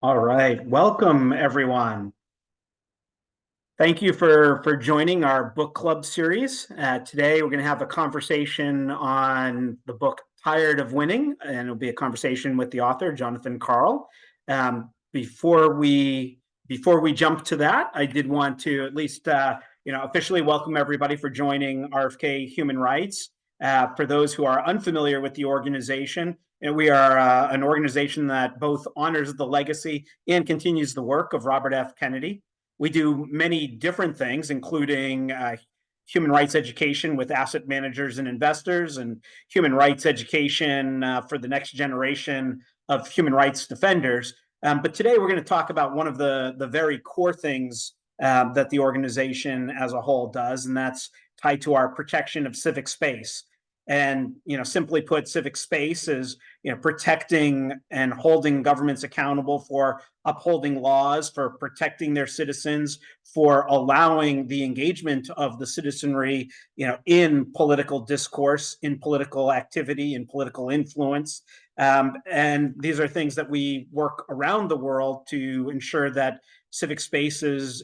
All right. Welcome, everyone. Thank you for joining our book club series. Today, we're going to have a conversation on the book Tired of Winning, and it'll be a conversation with the author, Jonathan Karl. Before we jump to that, I did want to at least officially welcome everybody for joining RFK Human Rights. For those who are unfamiliar with the organization, we are an organization that both honors the legacy and continues the work of Robert F. Kennedy. We do many different things, including human rights education with asset managers and investors, and human rights education for the next generation of human rights defenders. But today we're going to talk about one of the very core things that the organization as a whole does, and that's tied to our protection of civic space. And simply put, civic space is protecting and holding governments accountable for upholding laws, for protecting their citizens, for allowing the engagement of the citizenry, in political discourse, in political activity, in political influence. And these are things that we work around the world to ensure that civic space is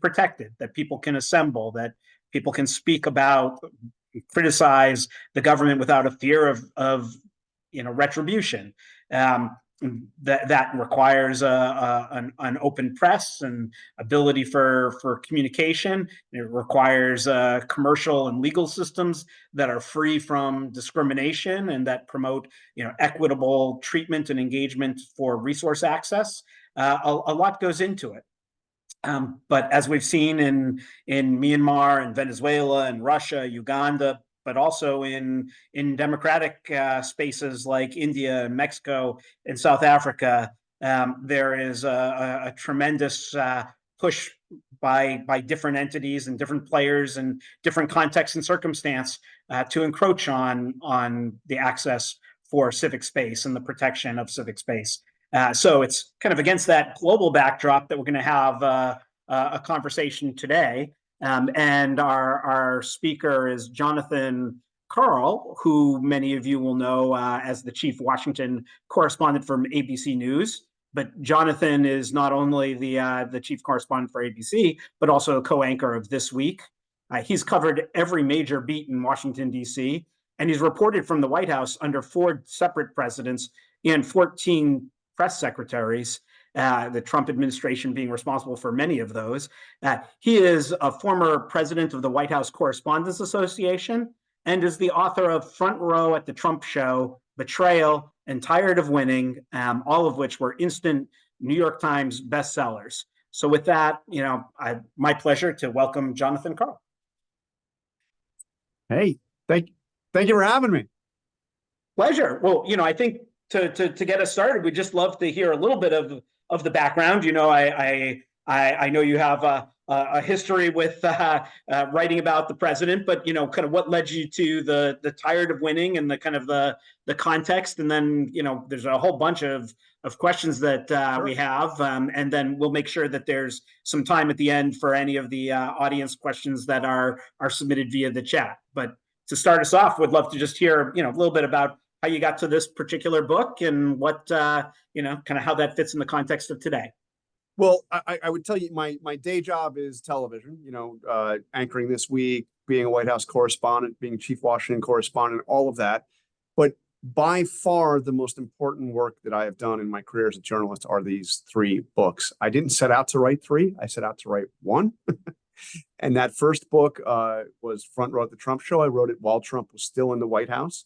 protected, that people can assemble, that people can speak about, criticize the government without a fear of retribution. That requires an open press and ability for communication. It requires commercial and legal systems that are free from discrimination and that promote equitable treatment and engagement for resource access. A lot goes into it. But as we've seen in Myanmar and Venezuela and Russia, Uganda, but also in democratic spaces like India and Mexico and South Africa, there is a tremendous push by different entities and different players and different contexts and circumstance to encroach on the access for civic space and the protection of civic space. So it's kind of against that global backdrop that we're going to have a conversation today. And our speaker is Jonathan Karl, who many of you will know as the chief Washington correspondent from ABC News. But Jonathan is not only the chief correspondent for ABC, but also a co-anchor of This Week. He's covered every major beat in Washington, D.C., and he's reported from the White House under 4 separate presidents and 14 press secretaries, the Trump administration being responsible for many of those. He is a former president of the White House Correspondents Association and is the author of Front Row at the Trump Show, Betrayal, and Tired of Winning, all of which were instant New York Times bestsellers. So with that, my pleasure to welcome Jonathan Karl. Hey, thank you for having me. Pleasure. Well, I think to get us started, we'd just love to hear a little bit of the background. I know you have a history with writing about the president, but kind of what led you to the Tired of Winning and the kind of the context, and then there's a whole bunch of questions that Sure. we have, and then we'll make sure that there's some time at the end for any of the audience questions that are submitted via the chat. But to start us off, would love to just hear a little bit about how you got to this particular book and what kind of how that fits in the context of today. Well, I would tell you my day job is television, anchoring This Week, being a White House correspondent, being chief Washington correspondent, all of that. But by far the most important work that I have done in my career as a journalist are these 3 books. I didn't set out to write 3. I set out to write 1. And that first book was Front Row at the Trump Show. I wrote it while Trump was still in the White House.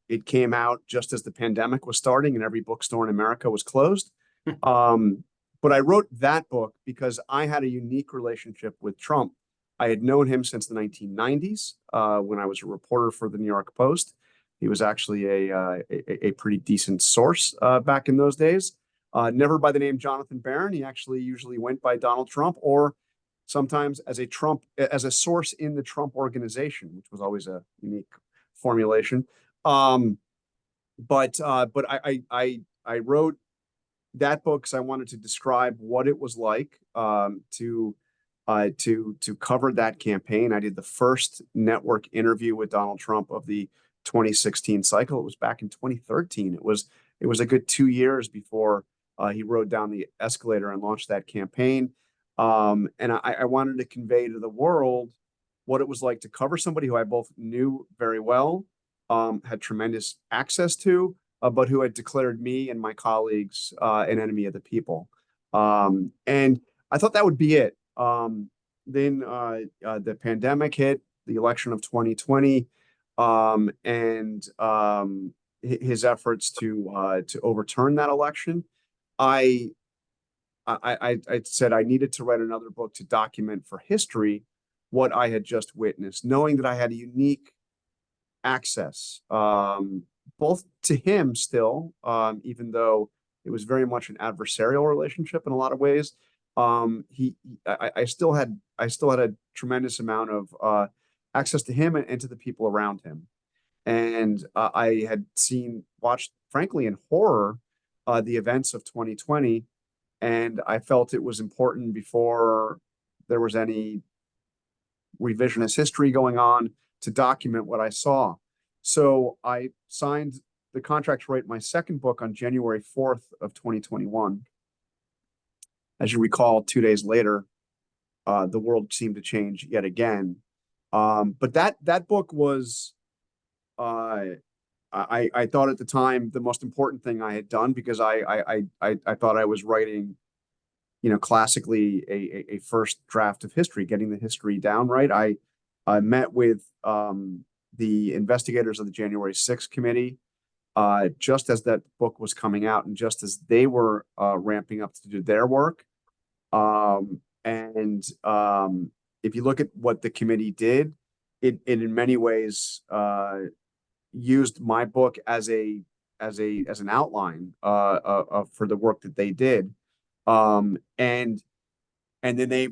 It came out just as the pandemic was starting and every bookstore in America was closed. But I wrote that book because I had a unique relationship with Trump. I had known him since the 1990s when I was a reporter for the New York Post. He was actually a pretty decent source back in those days. Never by the name Jonathan Barron. He actually usually went by Donald Trump, or sometimes as a source in the Trump organization, which was always a unique formulation. But I wrote that book because I wanted to describe what it was like to cover that campaign. I did the first network interview with Donald Trump of the 2016 cycle. It was back in 2013. It was a good 2 years before He rode down the escalator and launched that campaign. And I wanted to convey to the world what it was like to cover somebody who I both knew very well, had tremendous access to, but who had declared me and my colleagues an enemy of the people. And I thought that would be it. Then the pandemic hit, the election of 2020, and his efforts to overturn that election. I said I needed to write another book to document for history what I had just witnessed, knowing that I had a unique access, both to him still, even though it was very much an adversarial relationship in a lot of ways. I still had a tremendous amount of access to him and to the people around him. And I had watched, frankly, in horror, the events of 2020. And I felt it was important before there was any revisionist history going on to document what I saw. So I signed the contract to write my second book on January 4th of 2021. As you recall, 2 days later, the world seemed to change yet again. But that book was, I thought at the time, the most important thing I had done, because I thought I was writing, classically a first draft of history, getting the history down right. I met with the investigators of the January 6th committee just as that book was coming out and just as they were ramping up to do their work. And if you look at what the committee did, it in many ways used my book as an outline for the work that they did. And then they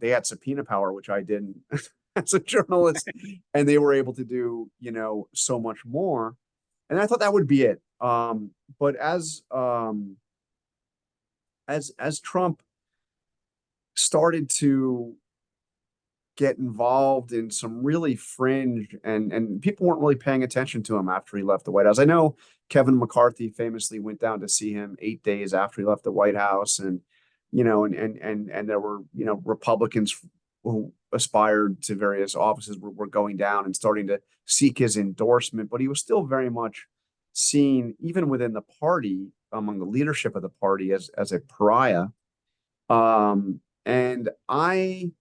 had subpoena power, which I didn't as a journalist, and they were able to do, so much more. And I thought that would be it. But as Trump started to get involved in some really fringe, and people weren't really paying attention to him after he left the White House. I know Kevin McCarthy famously went down to see him 8 days after he left the White House, and there were Republicans who aspired to various offices were going down and starting to seek his endorsement, but he was still very much seen, even within the party, among the leadership of the party, as a pariah. And I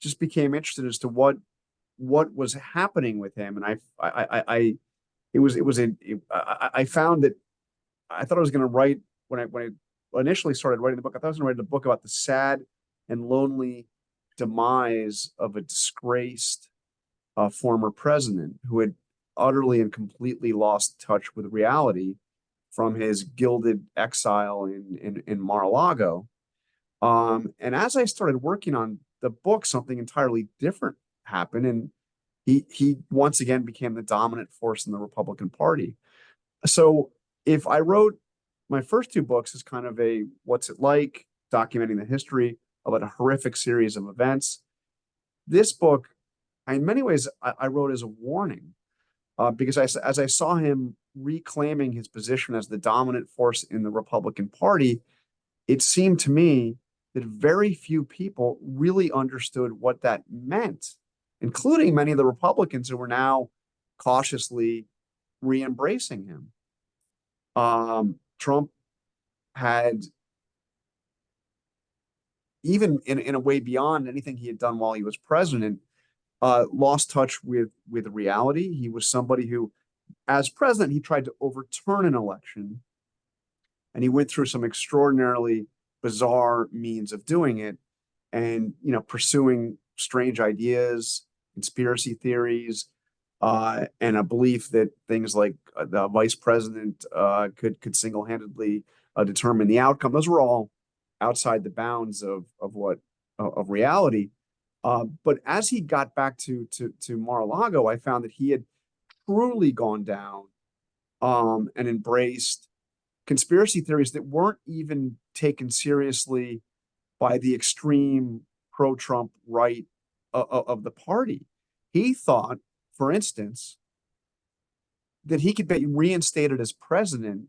just became interested as to what was happening with him, and I found that I thought I was going to write, when I initially started writing the book, I thought I was going to write a book about the sad and lonely demise of a disgraced former president who had utterly and completely lost touch with reality from his gilded exile in Mar-a-Lago. And as I started working on the book, something entirely different happened, and he once again became the dominant force in the Republican Party. So if I wrote my first two books as kind of a what's it like, documenting the history of a horrific series of events, this book, in many ways, I wrote as a warning, because as I saw him reclaiming his position as the dominant force in the Republican Party, it seemed to me that very few people really understood what that meant, including many of the Republicans who were now cautiously re-embracing him. Trump had, even in a way beyond anything he had done while he was president, lost touch with reality. He was somebody who, as president, he tried to overturn an election, and he went through some extraordinarily bizarre means of doing it, and pursuing strange ideas, conspiracy theories, and a belief that things like the vice president could single-handedly determine the outcome. Those were all outside the bounds of reality. But as he got back to Mar-a-Lago, I found that he had truly gone down and embraced conspiracy theories that weren't even taken seriously by the extreme pro-Trump right of the party. He thought, for instance, that he could be reinstated as president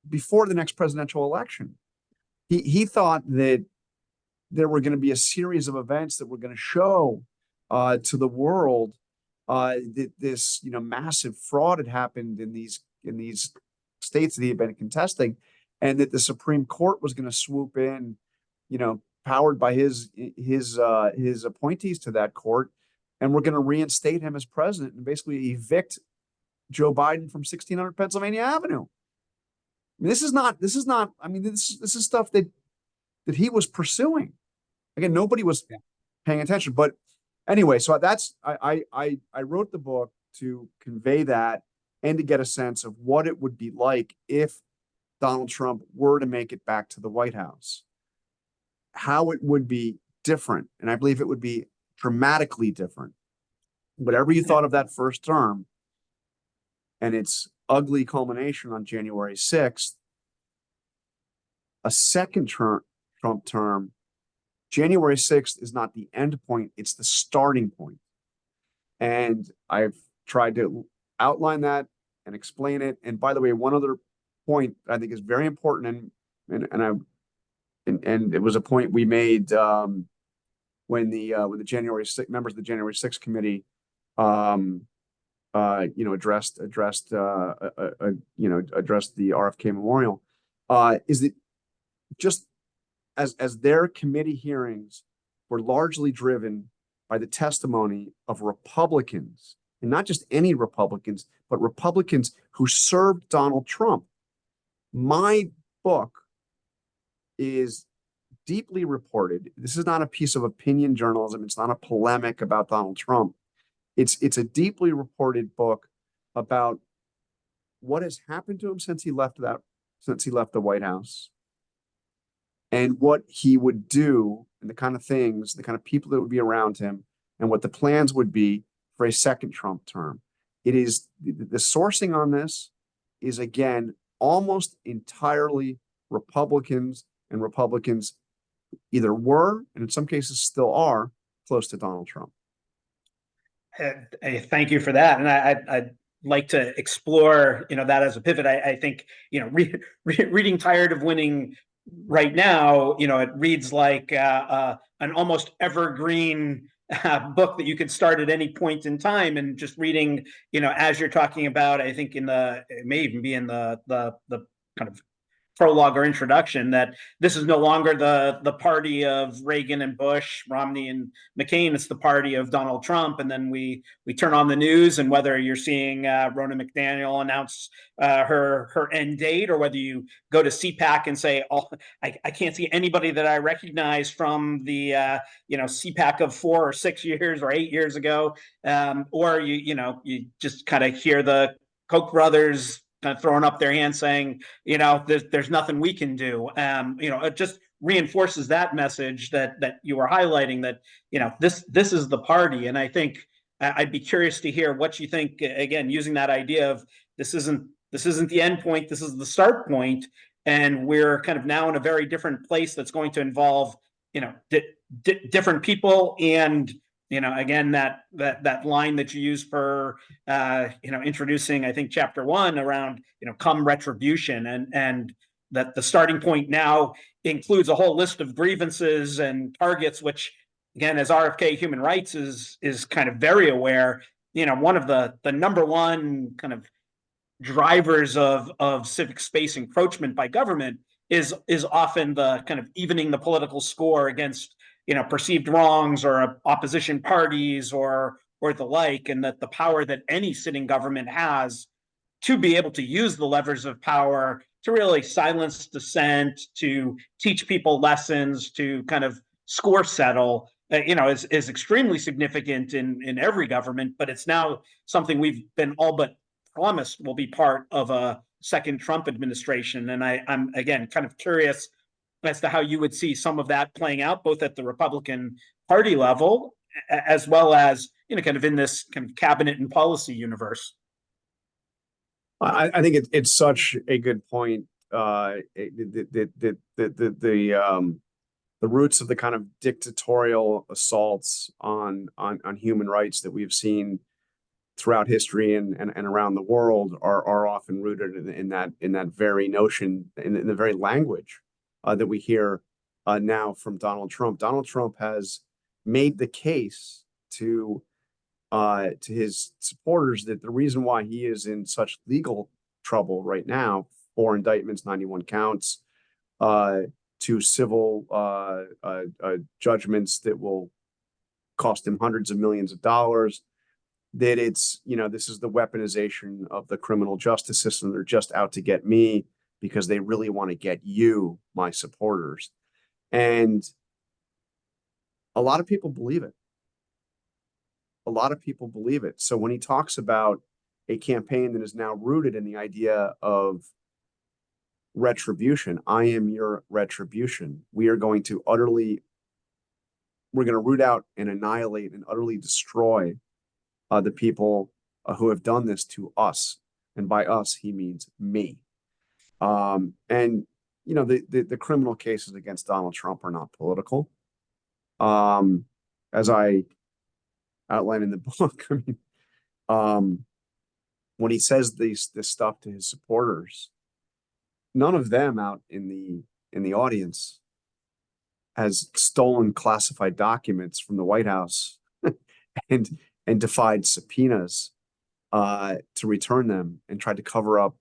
before the next presidential election. He thought that there were going to be a series of events that were going to show to the world that this massive fraud had happened in these states that he had been contesting, and that the Supreme Court was going to swoop in, powered by his appointees to that court, and we're going to reinstate him as president and basically evict Joe Biden from 1600 Pennsylvania Avenue. I mean, this is stuff that he was pursuing. Again, nobody was paying attention. But anyway, so I wrote the book to convey that and to get a sense of what it would be like if Donald Trump were to make it back to the White House, how it would be different. And I believe it would be dramatically different. Whatever you thought of that first term and its ugly culmination on January 6th, a second Trump term, January 6th is not the end point, it's the starting point. And I've tried to outline that and explain it. And by the way, one other point I think is very important, and it was a point we made when the January 6th members of the January 6th committee addressed the RFK memorial, is that just as their committee hearings were largely driven by the testimony of Republicans, and not just any Republicans, but Republicans who served Donald Trump. My book is deeply reported. This is not a piece of opinion journalism. It's not a polemic about Donald Trump. It's a deeply reported book about what has happened to him since he left the White House, and what he would do, and the kind of things, the kind of people that would be around him, and what the plans would be for a second Trump term. It is the sourcing on this is, again, almost entirely Republicans, and Republicans either were, and in some cases still are, close to Donald Trump. Thank you for that. And I'd like to explore, that as a pivot. I think, reading Tired of Winning right now, it reads like an almost evergreen book that you could start at any point in time. And just reading, as you're talking about, I think it may even be in the kind of prologue or introduction, that this is no longer the party of Reagan and Bush, Romney and McCain. It's the party of Donald Trump. And then we turn on the news, and whether you're seeing Ronna McDaniel announce her end date, or whether you go to CPAC and say, "Oh, I can't see anybody that I recognize from the CPAC of 4 or 6 years or 8 years ago," or you just kind of hear the Koch brothers kind of throwing up their hands saying, there's nothing we can do. It just reinforces that message that you were highlighting, that, this is the party. And I think I'd be curious to hear what you think, again, using that idea of this isn't the end point, this is the start point. And we're kind of now in a very different place that's going to involve, different people. And again, that line that you use for, introducing, I think, chapter 1 around, come retribution, and that the starting point now includes a whole list of grievances and targets, which, again, as RFK Human Rights is kind of very aware, one of the number one kind of drivers of civic space encroachment by government is often the kind of evening the political score against perceived wrongs or opposition parties or the like, and that the power that any sitting government has to be able to use the levers of power to really silence dissent, to teach people lessons, to kind of score settle, is extremely significant in every government. But it's now something we've been all but promised will be part of a second Trump administration. And I'm, again, kind of curious as to how you would see some of that playing out, both at the Republican Party level, as well as, kind of in this kind of cabinet and policy universe. I think it's such a good point. The roots of the kind of dictatorial assaults on human rights that we've seen throughout history and around the world are often rooted in that very notion, in the very language that we hear now from Donald Trump. Donald Trump has made the case to his supporters that the reason why he is in such legal trouble right now, 4 indictments, 91 counts, 2 civil judgments that will cost him hundreds of millions of dollars, that it's, this is the weaponization of the criminal justice system. They're just out to get me because they really want to get you, my supporters. And a lot of people believe it. A lot of people believe it. So when he talks about a campaign that is now rooted in the idea of retribution, I am your retribution. We're going to root out and annihilate and utterly destroy the people who have done this to us. And by us, he means me. And, the criminal cases against Donald Trump are not political. As I outline in the book, when he says this stuff to his supporters, none of them out in the audience has stolen classified documents from the White House and defied subpoenas to return them and tried to cover up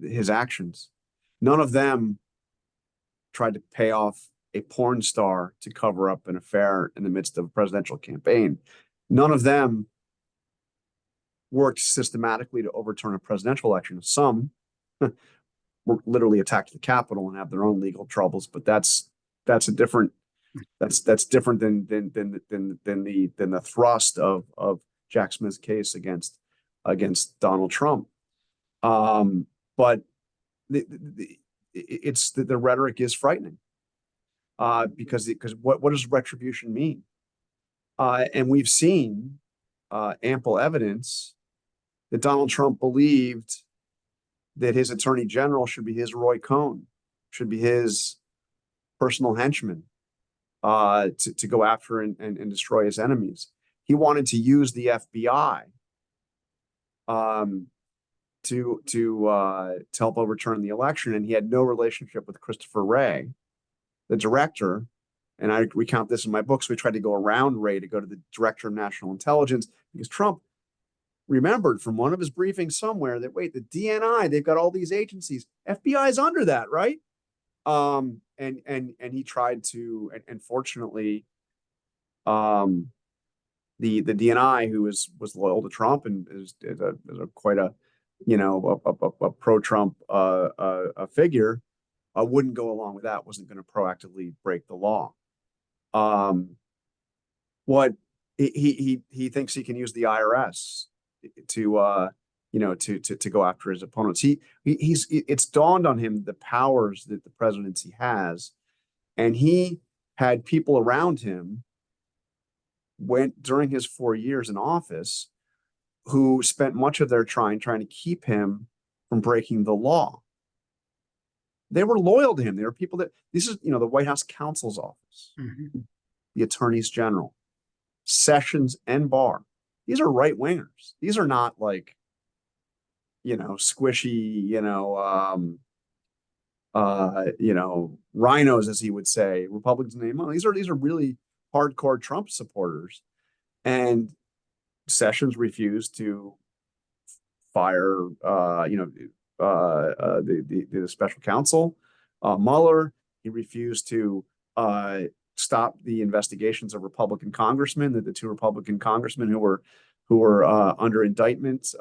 his actions. None of them tried to pay off a porn star to cover up an affair in the midst of a presidential campaign. None of them worked systematically to overturn a presidential election. Some were literally attacked the Capitol and have their own legal troubles, but that's different than the thrust of Jack Smith's case against Donald Trump. But the rhetoric is frightening. Because what does retribution mean? And we've seen ample evidence that Donald Trump believed that his attorney general should be his Roy Cohn, should be his personal henchman to go after and destroy his enemies. He wanted to use the FBI to help overturn the election, and he had no relationship with Christopher Wray, the director. And I recount this in my book. So we tried to go around Wray to go to the director of national intelligence, because Trump remembered from one of his briefings somewhere that, wait, the DNI, they've got all these agencies. FBI is under that, right? And he tried to, and fortunately, the DNI, who was loyal to Trump and is quite a pro-Trump figure, wouldn't go along with that. Wasn't going to proactively break the law. What he thinks he can use the IRS to go after his opponents. It's dawned on him the powers that the presidency has, and he had people around him during his 4 years in office who spent much of their time trying to keep him from breaking the law. They were loyal to him. They were people this is, the White House counsel's office, the attorneys general, Sessions, and Barr. These are right wingers. These are not like, squishy, rhinos, as he would say, Republicans name. Well, these are really hardcore Trump supporters. And Sessions refused to fire, the special counsel, Mueller. He refused to stop the investigations of Republican congressmen, the 2 Republican congressmen who were under indictment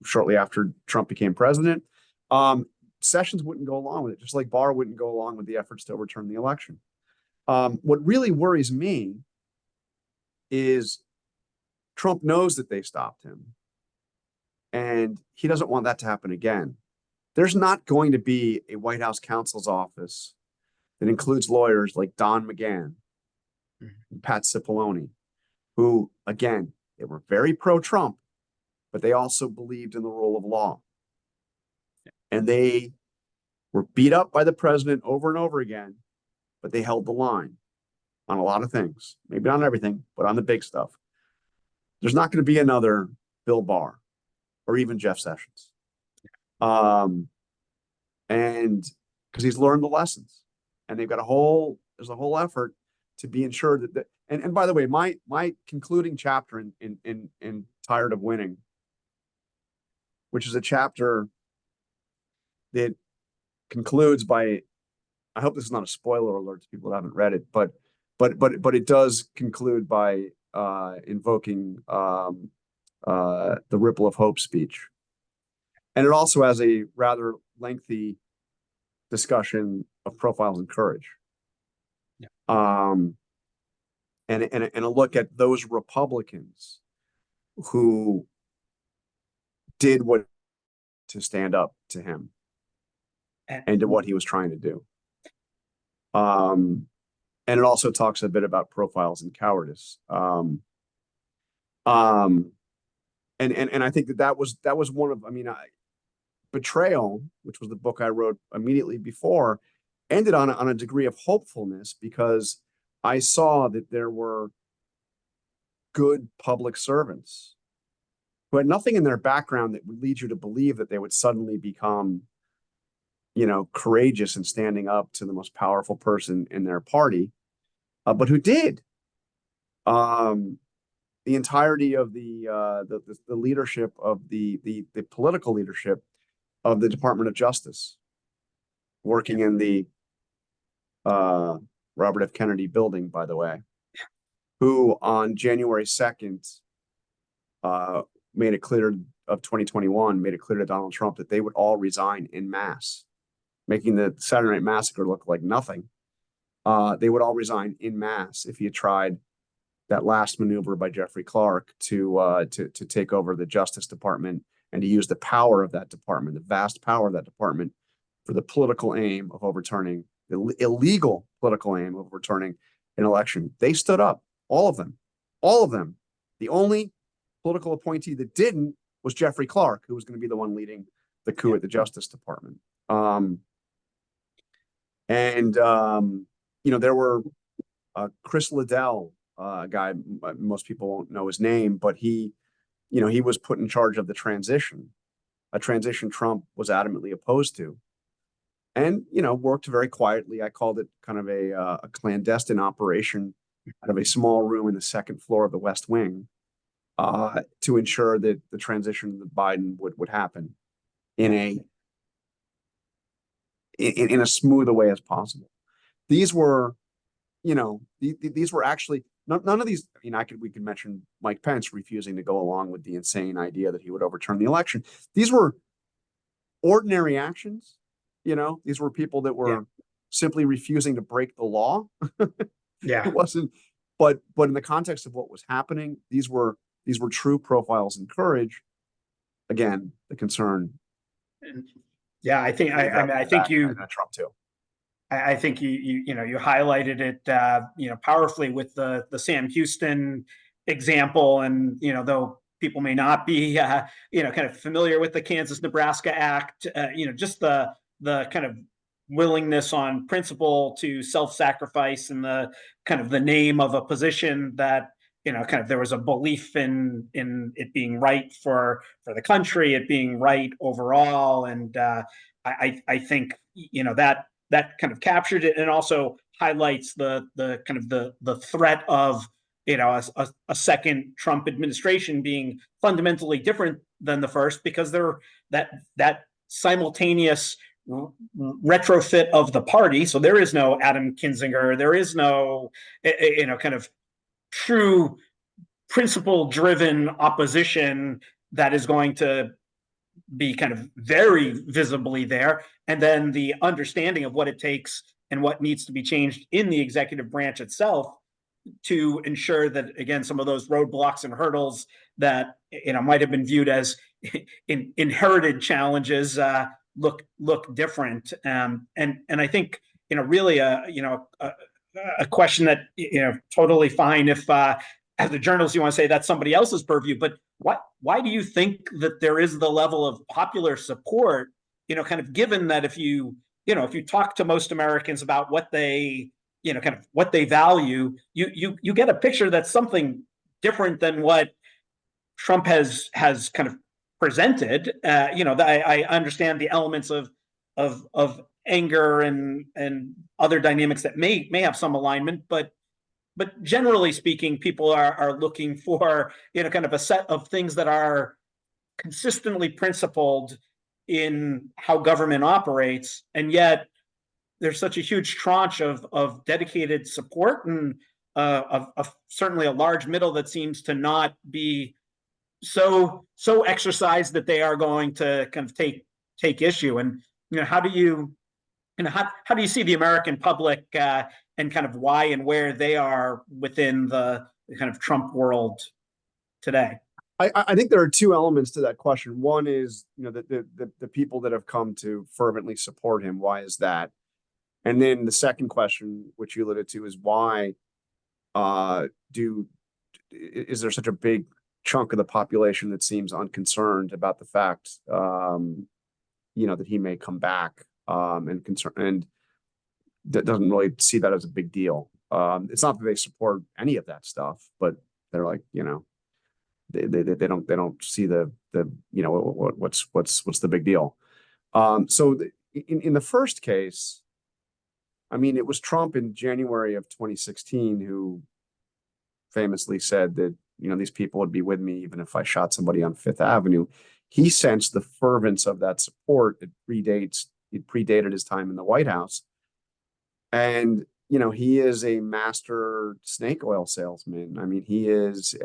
shortly after Trump became president. Sessions wouldn't go along with it, just like Barr wouldn't go along with the efforts to overturn the election. What really worries me is Trump knows that they stopped him, and he doesn't want that to happen again. There's not going to be a White House counsel's office that includes lawyers like Don McGahn and Pat Cipollone, who, again, they were very pro-Trump, but they also believed in the rule of law. And they were beat up by the president over and over again, but they held the line. on a lot of things, maybe not on everything, but on the big stuff. There's not going to be another Bill Barr or even Jeff Sessions. And because he's learned the lessons, and they've got there's a whole effort to be ensured that, and by the way, my concluding chapter in Tired of Winning, which is a chapter that concludes by, I hope this is not a spoiler alert to people that haven't read it, but it does conclude by invoking the Ripple of Hope speech. And it also has a rather lengthy discussion of profiles in courage. Yeah. And a look at those Republicans who did what to stand up to him and to what he was trying to do. And it also talks a bit about profiles in cowardice. And I think that was one of, Betrayal, which was the book I wrote immediately before, ended on a degree of hopefulness, because I saw that there were good public servants who had nothing in their background that would lead you to believe that they would suddenly become, courageous and standing up to the most powerful person in their party, but who did. The entirety of the leadership of the political leadership of the Department of Justice, working in the Robert F. Kennedy building, by the way, who on January 2nd made it clear of 2021, made it clear to Donald Trump that they would all resign en masse, making the Saturday Night Massacre look like nothing. They would all resign en masse if he had tried that last maneuver by Jeffrey Clark to take over the Justice Department and to use the power of that department, the vast power of that department, for the political aim of overturning, the illegal political aim of overturning an election. They stood up, all of them. The only political appointee that didn't was Jeffrey Clark, who was going to be the one leading the coup at the Justice Department. There were Chris Liddell, a guy, most people won't know his name, but he was put in charge of the transition, a transition Trump was adamantly opposed to, and, worked very quietly. I called it kind of a clandestine operation out of a small room in the second floor of the West Wing, to ensure that the transition to Biden would happen in a smooth a way as possible. These were, these were actually none of these. We could mention Mike Pence refusing to go along with the insane idea that he would overturn the election. These were ordinary actions. These were people that were simply refusing to break the law. Yeah. It wasn't, but in the context of what was happening, these were true profiles in courage. Again, the concern. Yeah, I think you Trump too. I think you highlighted it powerfully with the Sam Houston example, and though people may not be kind of familiar with the Kansas-Nebraska Act, just the kind of willingness on principle to self-sacrifice in the kind of the name of a position that kind of there was a belief in it being right for the country, it being right overall, and I think that kind of captured it, and also highlights the kind of the threat of a second Trump administration being fundamentally different than the first, because that simultaneous retrofit of the party. So there is no Adam Kinzinger, there is no kind of true principle driven opposition that is going to be kind of very visibly there, and then the understanding of what it takes and what needs to be changed in the executive branch itself to ensure that, again, some of those roadblocks and hurdles that might have been viewed as inherited challenges look different. And I think really a question that totally fine if as a journalist you want to say that's somebody else's purview, but why do you think that there is the level of popular support, kind of given that if you talk to most Americans about what they kind of what they value, you get a picture that's something different than what Trump has kind of presented. I understand the elements of anger and other dynamics that may have some alignment, but generally speaking, people are looking for kind of a set of things that are consistently principled in how government operates, and yet there's such a huge tranche of dedicated support and of certainly a large middle that seems to not be so exercised that they are going to kind of take issue. And how do you how do you see the American public and kind of why and where they are within the kind of Trump world today? I think there are two elements to that question. One is, the people that have come to fervently support him. Why is that? And then the second question, which you alluded to, is why is there such a big chunk of the population that seems unconcerned about the fact, that he may come back, and that doesn't really see that as a big deal. It's not that they support any of that stuff, but they're like, they don't see the what's the big deal. So in the first case, I mean, it was Trump in January of 2016 who famously said that, these people would be with me even if I shot somebody on Fifth Avenue. He sensed the fervence of that support. It predated his time in the White House. And, he is a master snake oil salesman. I mean, he is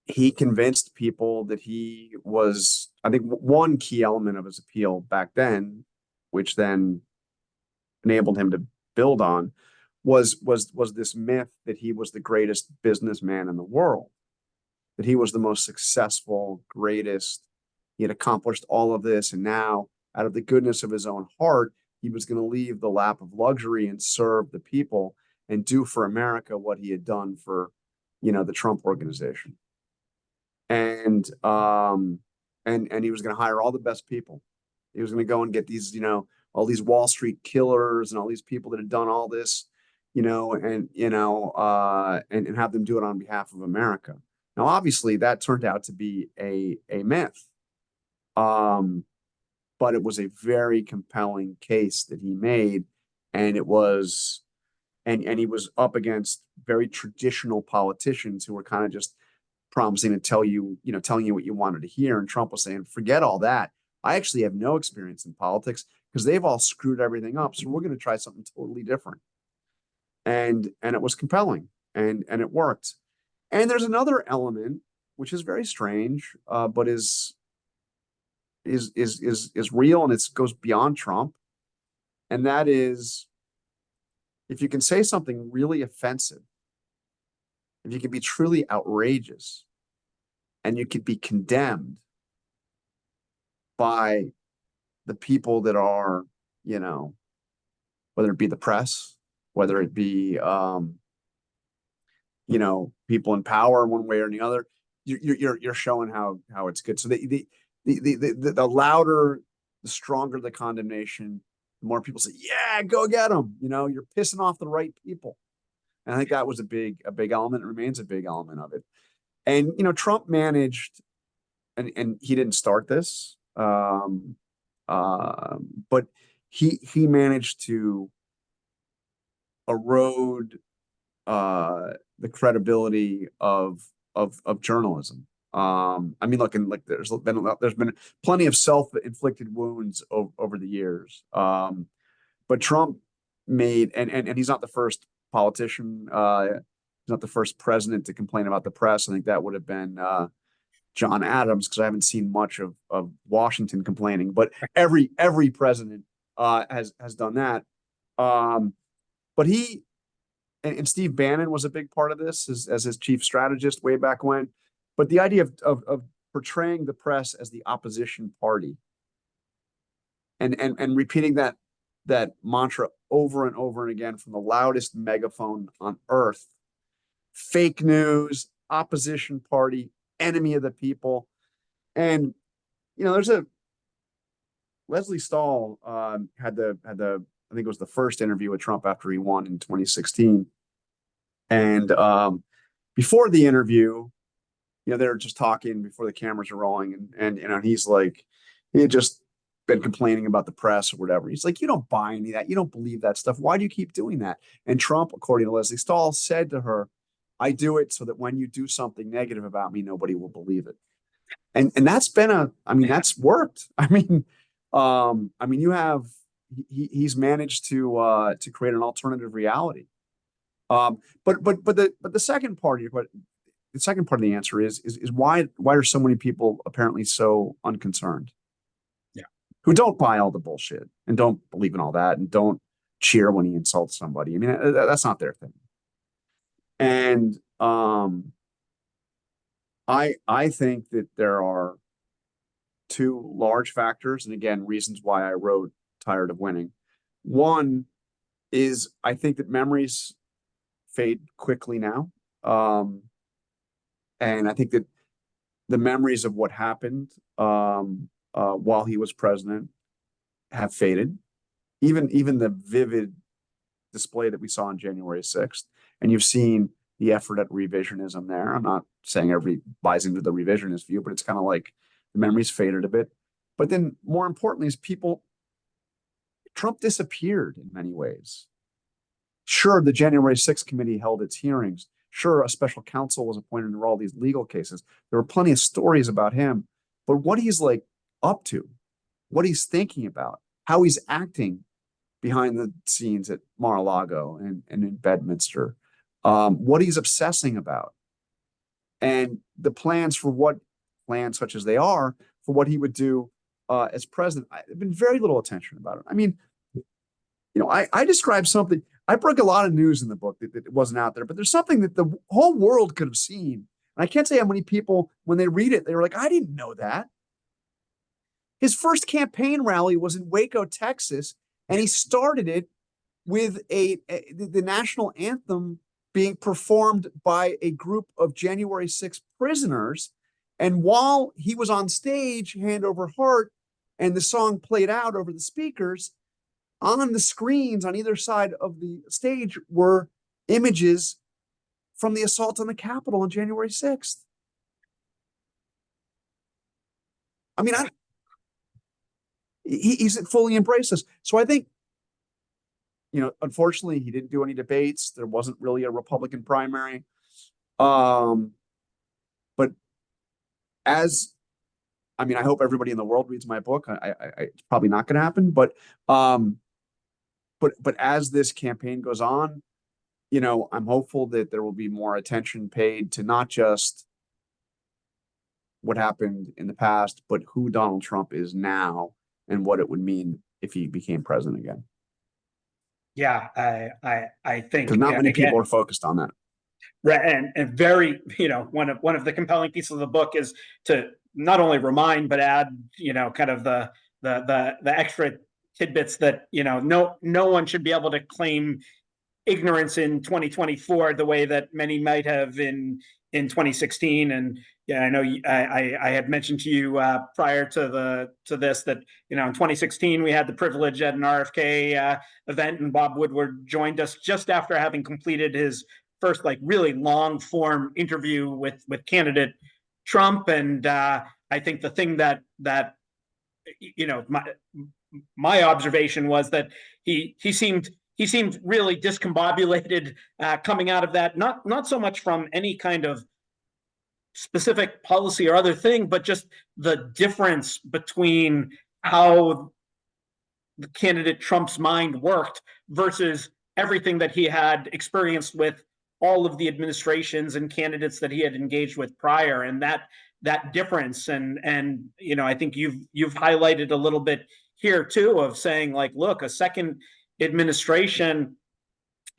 he convinced people that he was, I think one key element of his appeal back then, which then enabled him to build on, was this myth that he was the greatest businessman in the world, that he was the most successful, greatest. He had accomplished all of this, and now, out of the goodness of his own heart, he was going to leave the lap of luxury and serve the people and do for America what he had done for, the Trump organization. And he was going to hire all the best people. He was going to go and get these, all these Wall Street killers and all these people that had done all this, and have them do it on behalf of America. Now, obviously, that turned out to be a myth. But it was a very compelling case that he made, and it was, and he was up against very traditional politicians who were kind of just promising to telling you what you wanted to hear. And Trump was saying, forget all that. I actually have no experience in politics because they've all screwed everything up. So we're going to try something totally different. And it was compelling, and it worked. And there's another element which is very strange, but is real, and it goes beyond Trump. And that is, if you can say something really offensive, if you can be truly outrageous, and you could be condemned by the people that are, whether it be the press, whether it be, people in power one way or the other, you're showing how it's good. So the louder, the stronger the condemnation, the more people say, yeah, go get them. You're pissing off the right people. And I think that was a big element. It remains a big element of it. And, Trump managed, and he didn't start this, but he managed to erode the credibility of journalism. I mean, look, and like there's been plenty of self-inflicted wounds over the years. But Trump made, and he's not the first politician, he's not the first president to complain about the press. I think that would have been John Adams, because I haven't seen much of Washington complaining, but every president has done that. But he and Steve Bannon was a big part of this as his chief strategist way back when. But the idea of portraying the press as the opposition party and repeating that mantra over and over and again from the loudest megaphone on earth: fake news, opposition party, enemy of the people. And there's Leslie Stahl had the I think it was the first interview with Trump after he won in 2016. And before the interview, they're just talking before the cameras are rolling, and he's like, he had just been complaining about the press or whatever. He's like, you don't buy any of that. You don't believe that stuff. Why do you keep doing that? And Trump, according to Leslie Stahl, said to her, I do it so that when you do something negative about me, nobody will believe it. And that's been that's worked. He's managed to create an alternative reality. But the second part of your question, the second part of the answer is why are so many people apparently so unconcerned? Yeah. Who don't buy all the bullshit and don't believe in all that and don't cheer when he insults somebody. I mean, that's not their thing. And I think that there are two large factors, and again, reasons why I wrote Tired of Winning. One is I think that memories fade quickly now. And I think that the memories of what happened while he was president have faded. Even the vivid display that we saw on January 6th. And you've seen the effort at revisionism there. I'm not saying everybody buys into the revisionist view, but it's kind of like the memories faded a bit. But then more importantly is Trump disappeared in many ways. Sure, the January 6th committee held its hearings. Sure, a special counsel was appointed for all these legal cases. There were plenty of stories about him, but what he's like up to, what he's thinking about, how he's acting behind the scenes at Mar-a-Lago and in Bedminster, what he's obsessing about, and the plans such as they are, for what he would do as president. I've been very little attention about it. I mean, I described something. I broke a lot of news in the book that wasn't out there, but there's something that the whole world could have seen. And I can't say how many people, when they read it, they were like, I didn't know that. His first campaign rally was in Waco, Texas, and he started it with the national anthem being performed by a group of January 6th prisoners. And while he was on stage, hand over heart, and the song played out over the speakers, on the screens on either side of the stage were images from the assault on the Capitol on January 6th. I mean, he's fully embraced this. So I think, unfortunately, he didn't do any debates. There wasn't really a Republican primary. But I hope everybody in the world reads my book. It's probably not going to happen, but as this campaign goes on, I'm hopeful that there will be more attention paid to not just what happened in the past, but who Donald Trump is now and what it would mean if he became president again. Yeah, I think because not many people are focused on that. Right, and very, one of the compelling pieces of the book is to not only remind but add, kind of the extra tidbits that no one should be able to claim ignorance in 2024 the way that many might have in 2016. And yeah, I know I had mentioned to you prior to this that in 2016 we had the privilege at an RFK event, and Bob Woodward joined us just after having completed his first really long form interview with candidate Trump. And I think the thing that my observation was that he seemed really discombobulated coming out of that, not so much from any kind of specific policy or other thing, but just the difference between how the candidate Trump's mind worked versus everything that he had experienced with all of the administrations and candidates that he had engaged with prior, and that difference. And I think you've highlighted a little bit here too of saying look, a second administration.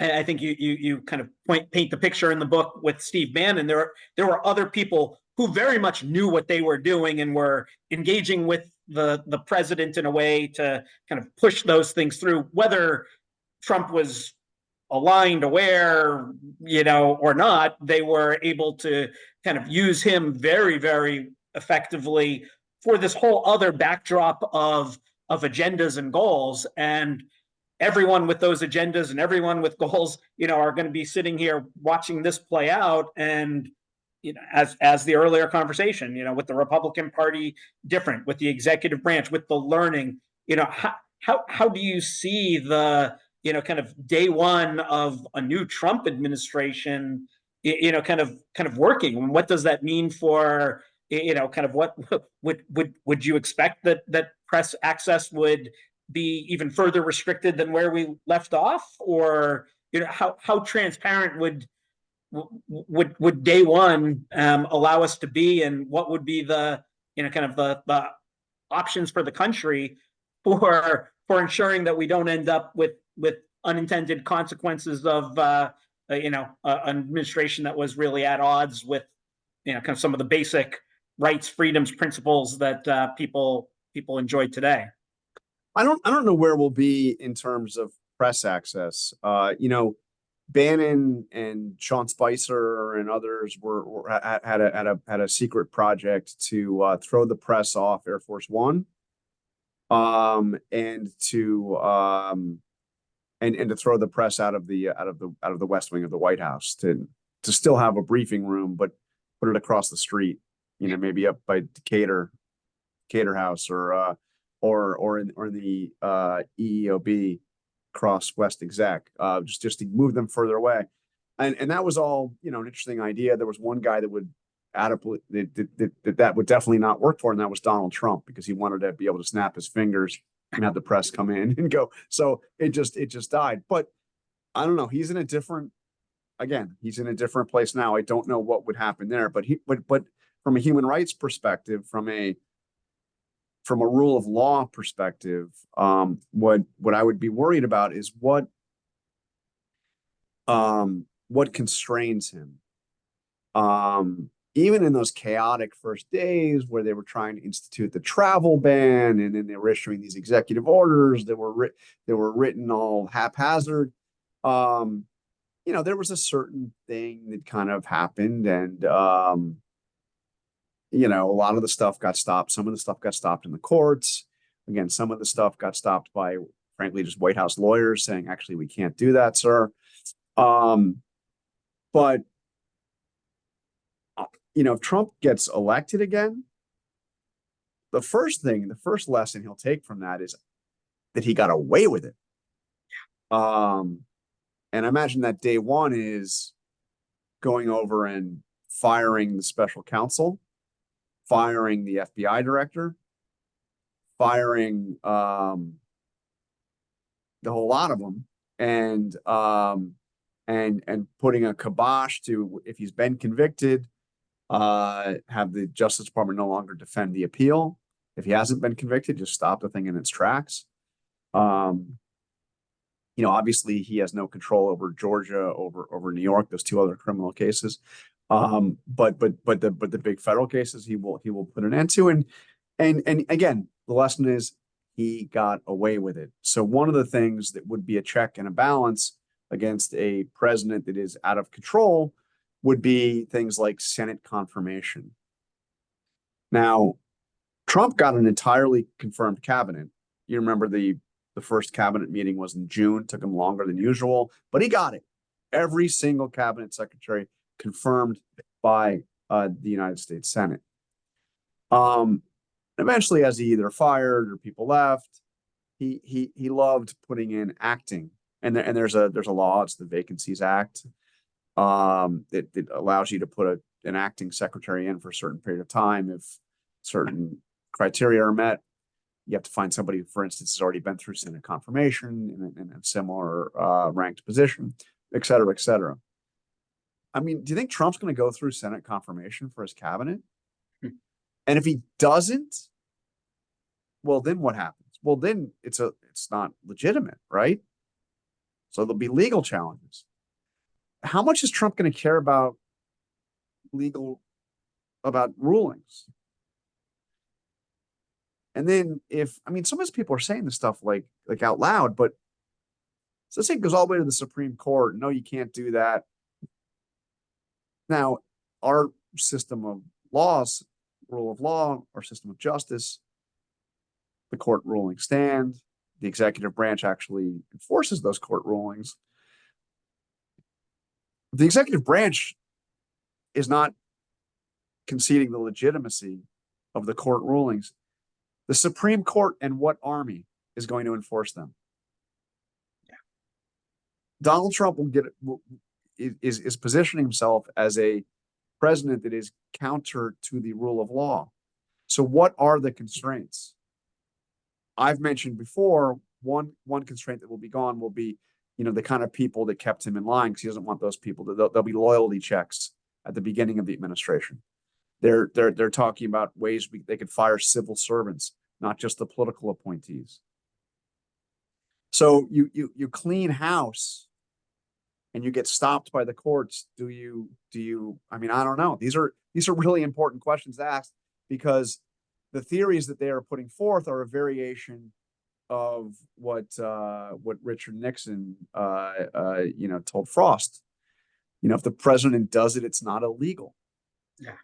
I think you kind of paint the picture in the book with Steve Bannon. There were other people who very much knew what they were doing and were engaging with the president in a way to kind of push those things through, whether Trump was aligned, aware, or not. They were able to kind of use him very, very effectively for this whole other backdrop of agendas and goals. And everyone with those agendas and everyone with goals, are going to be sitting here watching this play out. And as the earlier conversation, with the Republican Party different, with the executive branch, with the learning, how do you see the kind of day one of a new Trump administration, kind of working? And what does that mean for kind of what would you expect that press access would be even further restricted than where we left off, or how transparent would day one allow us to be, and what would be the kind of the options for the country for ensuring that we don't end up with unintended consequences of an administration that was really at odds with kind of some of the basic rights, freedoms, principles that people enjoy today. I don't know where we'll be in terms of press access. Bannon and Sean Spicer and others had a secret project to throw the press off Air Force One, and to throw the press out of the West Wing of the White House, to still have a briefing room, but put it across the street, maybe up by Decatur House, or in the EEOB cross West Exec, just to move them further away. And that was all, an interesting idea. There was one guy that would that would definitely not work for, and that was Donald Trump, because he wanted to be able to snap his fingers and have the press come in and go. So it just died. But I don't know. He's in a different place now. I don't know what would happen there, but from a human rights perspective, from a rule of law perspective, what I would be worried about is what constrains him. Even in those chaotic first days where they were trying to institute the travel ban, and then they were issuing these executive orders that were written all haphazard. There was a certain thing that kind of happened, and a lot of the stuff got stopped. Some of the stuff got stopped in the courts. Again, some of the stuff got stopped by, frankly, just White House lawyers saying, actually, we can't do that, sir. But if Trump gets elected again, the first lesson he'll take from that is that he got away with it. And I imagine that day one is going over and firing the special counsel, firing the FBI director, firing the whole lot of them, and putting a kibosh to, if he's been convicted, have the Justice Department no longer defend the appeal. If he hasn't been convicted, just stop the thing in its tracks. Obviously he has no control over Georgia, over New York, those two other criminal cases. But the big federal cases he will put an end to. And again, the lesson is he got away with it. So one of the things that would be a check and a balance against a president that is out of control would be things like Senate confirmation. Now, Trump got an entirely confirmed cabinet. You remember the first cabinet meeting was in June, took him longer than usual, but he got it. Every single cabinet secretary confirmed by the United States Senate. Eventually, as he either fired or people left, he loved putting in acting. And there's a law, it's the Vacancies Act, that allows you to put an acting secretary in for a certain period of time if certain criteria are met. You have to find somebody who, for instance, has already been through Senate confirmation in a similar ranked position, et cetera, et cetera. I mean, do you think Trump's going to go through Senate confirmation for his cabinet? And if he doesn't, well, then what happens? Well, then it's not legitimate, right? So there'll be legal challenges. How much is Trump going to care about rulings? And then sometimes people are saying this stuff like out loud, but let's say it goes all the way to the Supreme Court. No, you can't do that. Now, our system of laws, rule of law, our system of justice, the court ruling stand, the executive branch actually enforces those court rulings. The executive branch is not conceding the legitimacy of the court rulings. The Supreme Court and what army is going to enforce them? Yeah. Donald Trump is positioning himself as a president that is counter to the rule of law. So what are the constraints? I've mentioned before, one constraint that will be gone will be, the kind of people that kept him in line, because he doesn't want those people. There'll be loyalty checks at the beginning of the administration. They're talking about ways they could fire civil servants, not just the political appointees. So you clean house and you get stopped by the courts. Do you, I don't know. These are really important questions to ask, because the theories that they are putting forth are a variation of what Richard Nixon, told Frost. If the president does it, it's not illegal. Yeah.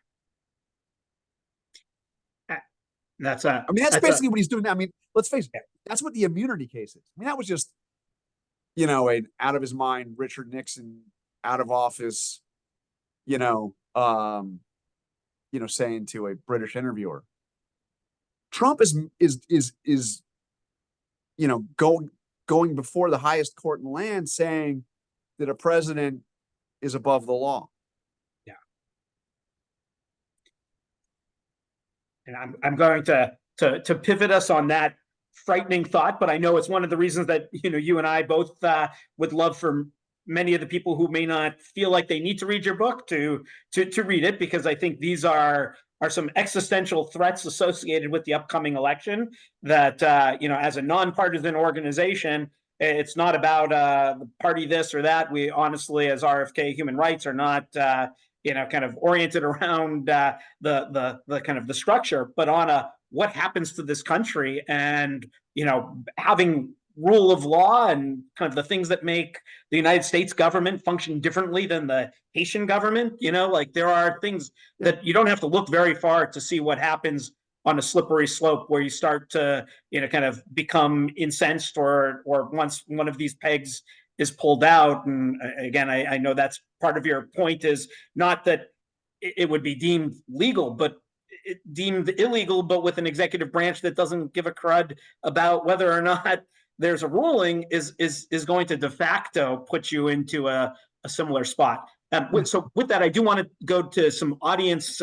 That's basically what he's doing now. Let's face it, that's what the immunity case is. That was just, an out of his mind Richard Nixon out of office, saying to a British interviewer. Trump is going before the highest court in the land, saying that a president is above the law. Yeah. And I'm going to pivot us on that frightening thought, but I know it's one of the reasons that you and I both would love for many of the people who may not feel like they need to read your book to read it, because I think these are some existential threats associated with the upcoming election that, as a nonpartisan organization, it's not about the party this or that. We honestly, as RFK Human Rights, are not, kind of oriented around the kind of the structure, but on what happens to this country, and, having rule of law and kind of the things that make the United States government function differently than the Haitian government. There are things that you don't have to look very far to see what happens on a slippery slope, where you start to, kind of become incensed, or once one of these pegs is pulled out. And again, I know that's part of your point, is not that it would be deemed legal, but deemed illegal, but with an executive branch that doesn't give a crud about whether or not there's a ruling, is going to de facto put you into a similar spot. So with that, I do want to go to some audience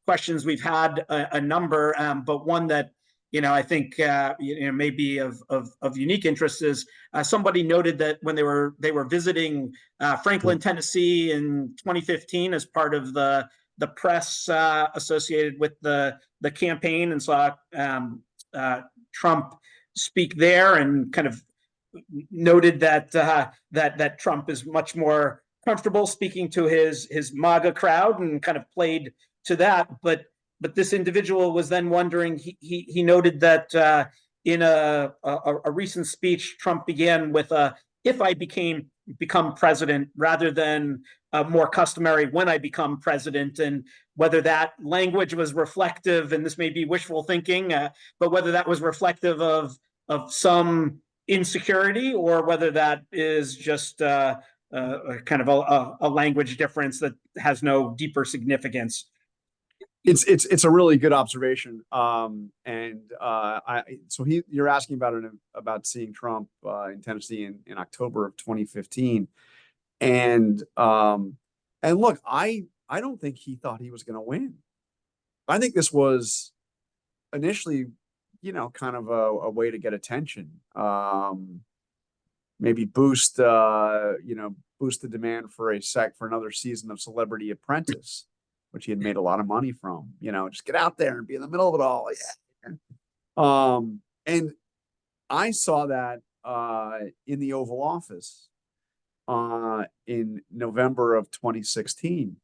questions. We've had a number, but one that I think may be of unique interest is somebody noted that when they were visiting Franklin, Tennessee in 2015 as part of the press associated with the campaign, and saw Trump speak there, and kind of noted that that Trump is much more comfortable speaking to his MAGA crowd, and kind of played to that. But this individual was then wondering, he noted that in a recent speech, Trump began with "if I become president," rather than more customary "when I become president," and whether that language was reflective, and this may be wishful thinking, but whether that was reflective of some insecurity, or whether that is just kind of a language difference that has no deeper significance. It's a really good observation. You're asking about seeing Trump in Tennessee in October of 2015. And look, I don't think he thought he was going to win. I think this was initially, kind of a way to get attention. Maybe boost the demand for another season of Celebrity Apprentice, which he had made a lot of money from. Just get out there and be in the middle of it all. Yeah. And I saw that in the Oval Office in November of 2016,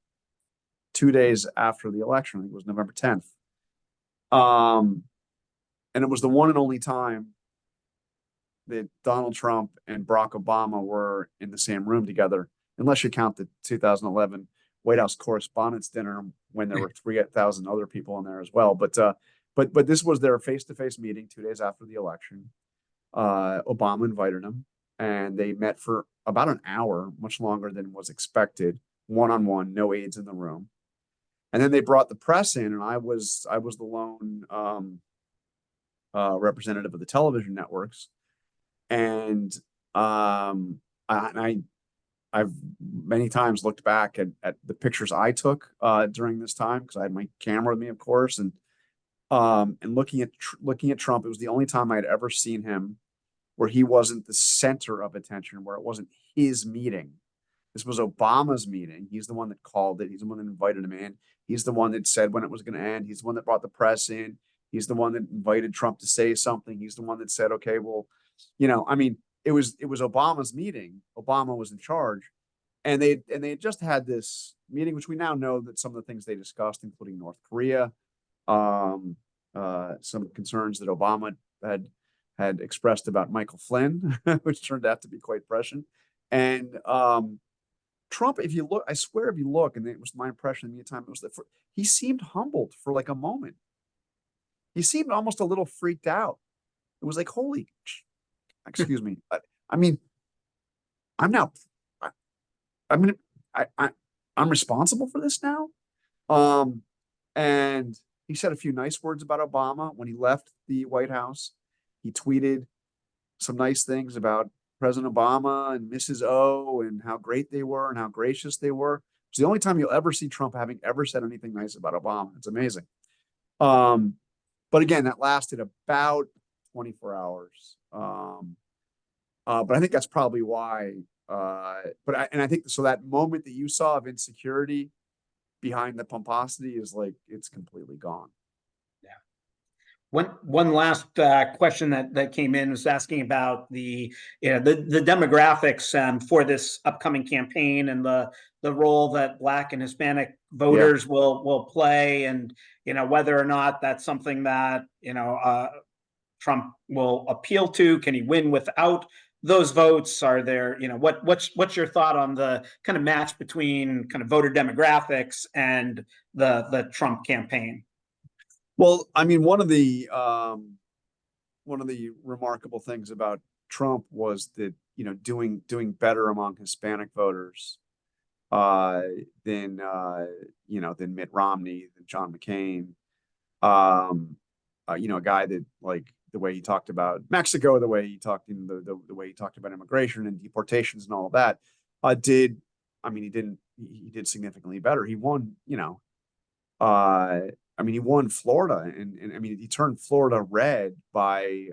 2 days after the election. I think it was November 10th. And it was the one and only time that Donald Trump and Barack Obama were in the same room together, unless you count the 2011 White House Correspondents' Dinner, when there were 3,000 other people in there as well. But this was their face-to-face meeting 2 days after the election. Obama invited him, and they met for about an hour, much longer than was expected, one-on-one, no aides in the room. And then they brought the press in, and I was the lone representative of the television networks, and I've many times looked back at the pictures I took during this time, because I had my camera with me, of course, and looking at Trump. It was the only time I had ever seen him where he wasn't the center of attention, where it wasn't his meeting. This was Obama's meeting. He's the one that called it. He's the one that invited him in. He's the one that said when it was going to end. He's the one that brought the press in. He's the one that invited Trump to say something. He's the one that said, okay, well, I mean, it was Obama's meeting. Obama was in charge. And they had just had this meeting, which we now know that some of the things they discussed, including North Korea, some concerns that Obama had expressed about Michael Flynn, which turned out to be quite prescient. And Trump, if you look, I swear, if you look, and it was my impression in the meantime, it was that he seemed humbled for like a moment. He seemed almost a little freaked out. It was like, holy, excuse me. I mean, I'm now, I'm responsible for this now. And he said a few nice words about Obama when he left the White House. He tweeted some nice things about President Obama and Mrs. O and how great they were and how gracious they were. It's the only time you'll ever see Trump having ever said anything nice about Obama. It's amazing. But again, that lasted about 24 hours. But I think that's probably why. I think so. That moment that you saw of insecurity behind the pomposity is like, it's completely gone. One last question that came in was asking about the demographics for this upcoming campaign and the role that Black and Hispanic voters will play, and whether or not that's something that Trump will appeal to. Can he win without those votes? Are there what's your thought on the kind of match between kind of voter demographics and the Trump campaign? Well, I mean, one of the remarkable things about Trump was that doing better among Hispanic voters than Mitt Romney, than John McCain, a guy that, like, the way he talked about Mexico, the way he talked the way he talked about immigration and deportations and all of that, he did significantly better. He won, he won Florida, and he turned Florida red by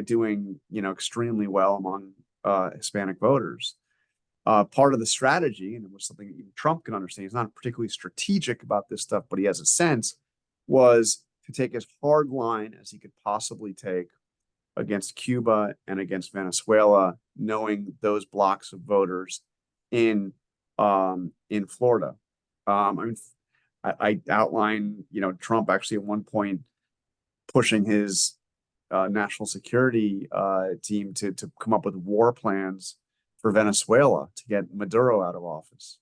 doing, extremely well among Hispanic voters. Part of the strategy, and it was something that even Trump can understand, he's not particularly strategic about this stuff, but he has a sense, was to take as hard line as he could possibly take against Cuba and against Venezuela, knowing those blocks of voters in Florida. I outline, Trump actually at one point pushing his national security team to come up with war plans for Venezuela to get Maduro out of office.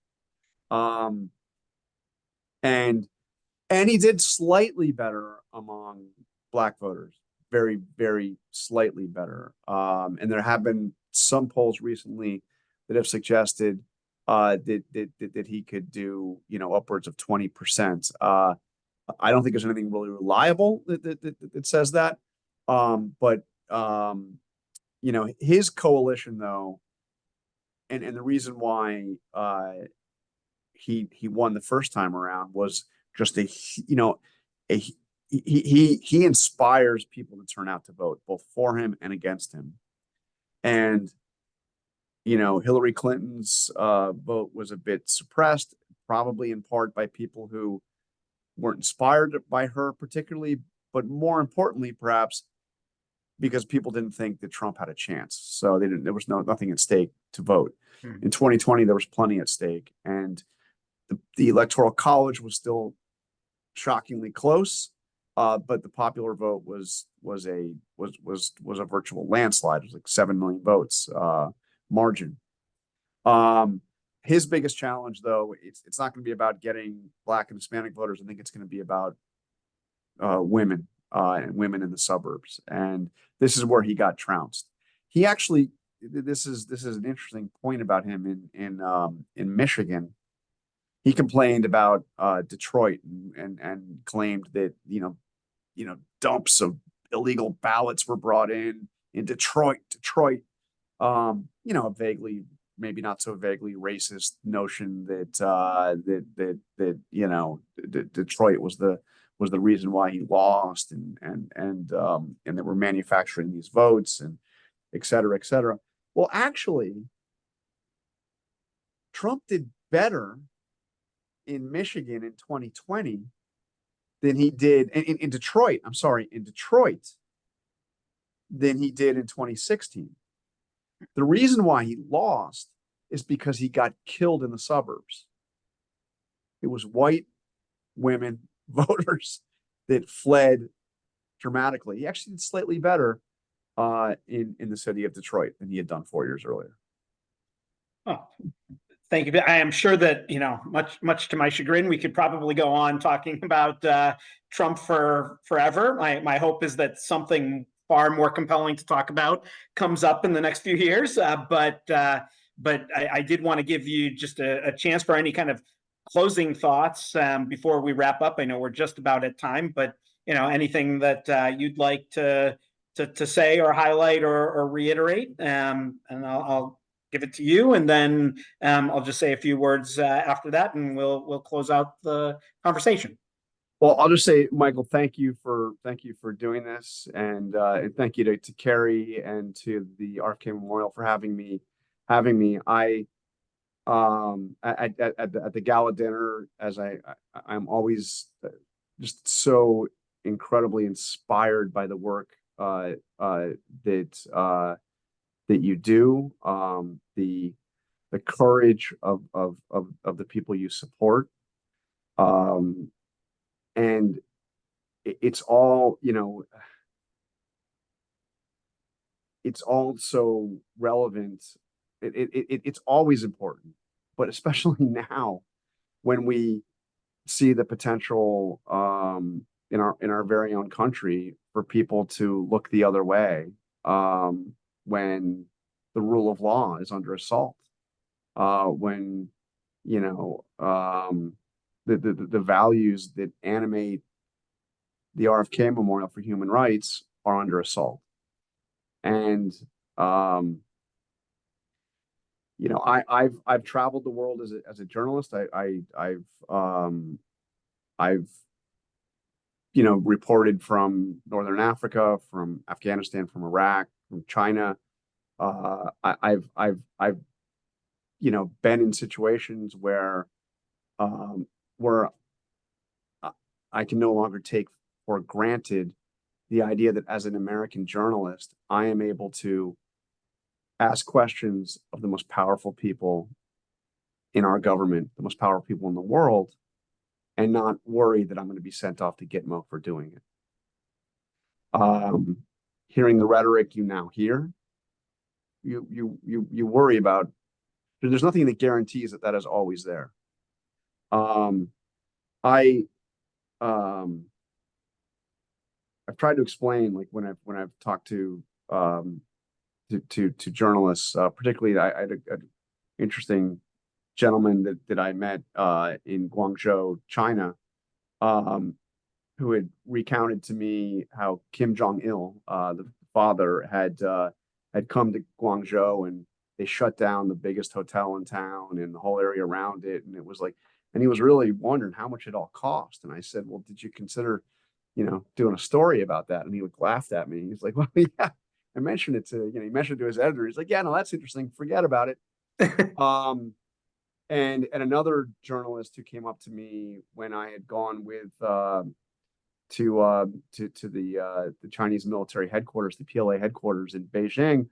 And he did slightly better among Black voters, very, very slightly better. And there have been some polls recently that have suggested that he could do, upwards of 20%. I don't think there's anything really reliable that says that. But his coalition, though, and the reason why he won the first time around was just he inspires people to turn out to vote, both for him and against him. And Hillary Clinton's vote was a bit suppressed, probably in part by people who weren't inspired by her particularly, but more importantly, perhaps because people didn't think that Trump had a chance. So there was nothing at stake to vote. In 2020, there was plenty at stake, and the Electoral College was still shockingly close, but the popular vote was a virtual landslide. It was like 7 million votes margin. His biggest challenge, though, it's not going to be about getting Black and Hispanic voters. I think it's going to be about women and women in the suburbs. And this is where he got trounced. He actually, this is an interesting point about him in Michigan. He complained about Detroit and claimed that dumps of illegal ballots were brought in Detroit. Vaguely, maybe not so vaguely racist notion that Detroit was the reason why he lost, and they were manufacturing these votes, and et cetera, et cetera. Well, actually, Trump did better in Michigan in 2020 than he did in Detroit. I'm sorry, in Detroit than he did in 2016. The reason why he lost is because he got killed in the suburbs. It was white women voters that fled dramatically. He actually did slightly better in the city of Detroit than he had done 4 years earlier. Oh, thank you. I am sure that, much to my chagrin, we could probably go on talking about Trump for forever. My hope is that something far more compelling to talk about comes up in the next few years. But I did want to give you just a chance for any kind of closing thoughts before we wrap up. I know we're just about at time, but anything that you'd like to say or highlight or reiterate, and I'll give it to you, and then I'll just say a few words after that, and we'll close out the conversation. Well, I'll just say, Michael, thank you for doing this, and thank you to Carrie and to the RFK Memorial for having me. I at the gala dinner, as I'm always just so incredibly inspired by the work that you do, the courage of the people you support, and it's all it's all so relevant. It's always important, but especially now when we see the potential in our very own country for people to look the other way when the rule of law is under assault, when the values that animate the RFK Memorial for Human Rights are under assault. And I've traveled the world as a journalist. I've reported from Northern Africa, from Afghanistan, from Iraq, from China. I've been in situations where I can no longer take for granted the idea that as an American journalist, I am able to ask questions of the most powerful people in our government, the most powerful people in the world, and not worry that I'm going to be sent off to Gitmo for doing it. Hearing the rhetoric you now hear, you worry about. There's nothing that guarantees that is always there. I've tried to explain, like when I've talked to journalists, particularly I had an interesting gentleman that I met in Guangzhou, China, who had recounted to me how Kim Jong-il, the father, had come to Guangzhou, and they shut down the biggest hotel in town and the whole area around it, and it was like, and he was really wondering how much it all cost. And I said, well, did you consider doing a story about that? And he laughed at me. He's like, well, yeah, I mentioned it to, he mentioned it to his editor. He's like, yeah, no, that's interesting. Forget about it. And another journalist who came up to me when I had gone with to the Chinese military headquarters, the PLA headquarters in Beijing.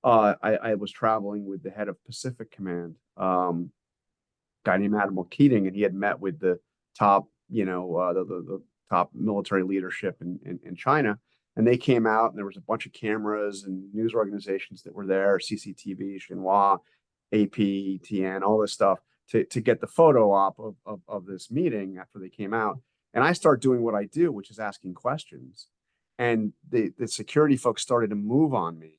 I was traveling with the head of Pacific Command, guy named Admiral Keating, and he had met with the top, the top military leadership in China. And they came out, and there was a bunch of cameras and news organizations that were there, CCTV, Xinhua, AP, TN, all this stuff, to get the photo op of this meeting after they came out. And I start doing what I do, which is asking questions. And the security folks started to move on me.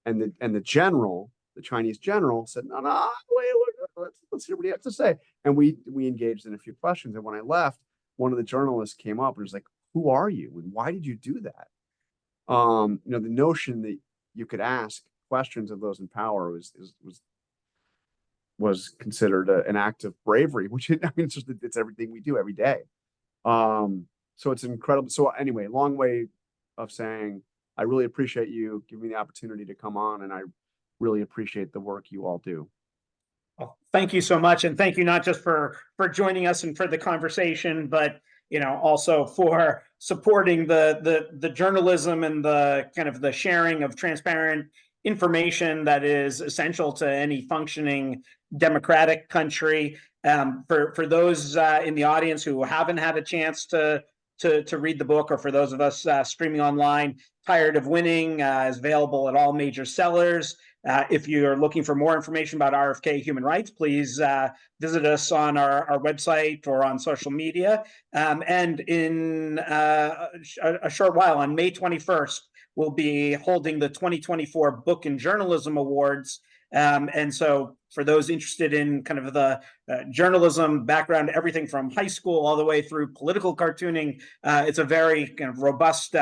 And the general, the Chinese general said, no, wait, let's hear what he has to say. And we engaged in a few questions. And when I left, one of the journalists came up and was like, who are you? And why did you do that? You know, the notion that you could ask questions of those in power was considered an act of bravery, which I mean, it's everything we do every day. So it's incredible. So anyway, long way of saying, I really appreciate you giving me the opportunity to come on, and I really appreciate the work you all do. Well, thank you so much, and thank you not just for joining us and for the conversation, but also for supporting the journalism and the kind of the sharing of transparent information that is essential to any functioning democratic country. For those in the audience who haven't had a chance to read the book, or for those of us streaming online, Tired of Winning is available at all major sellers. If you're looking for more information about RFK Human Rights, please visit us on our website or on social media. And in a short while, on May 21st, we'll be holding the 2024 Book and Journalism Awards. And so for those interested in kind of the journalism background, everything from high school all the way through political cartooning, it's a very kind of robust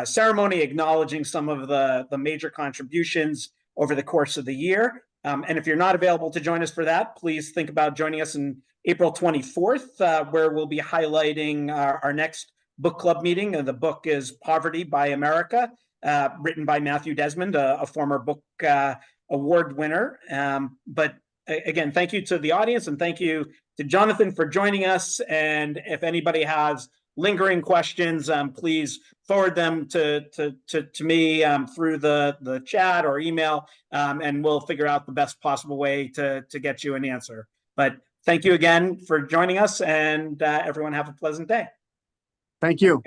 ceremony acknowledging some of the major contributions over the course of the year. And if you're not available to join us for that, please think about joining us in April 24th, where we'll be highlighting our next book club meeting. The book is Poverty by America, written by Matthew Desmond, a former book award winner. But again, thank you to the audience, and thank you to Jonathan for joining us. And if anybody has lingering questions, please forward them to me through the chat or email, and we'll figure out the best possible way to get you an answer. But thank you again for joining us, and everyone have a pleasant day. Thank you.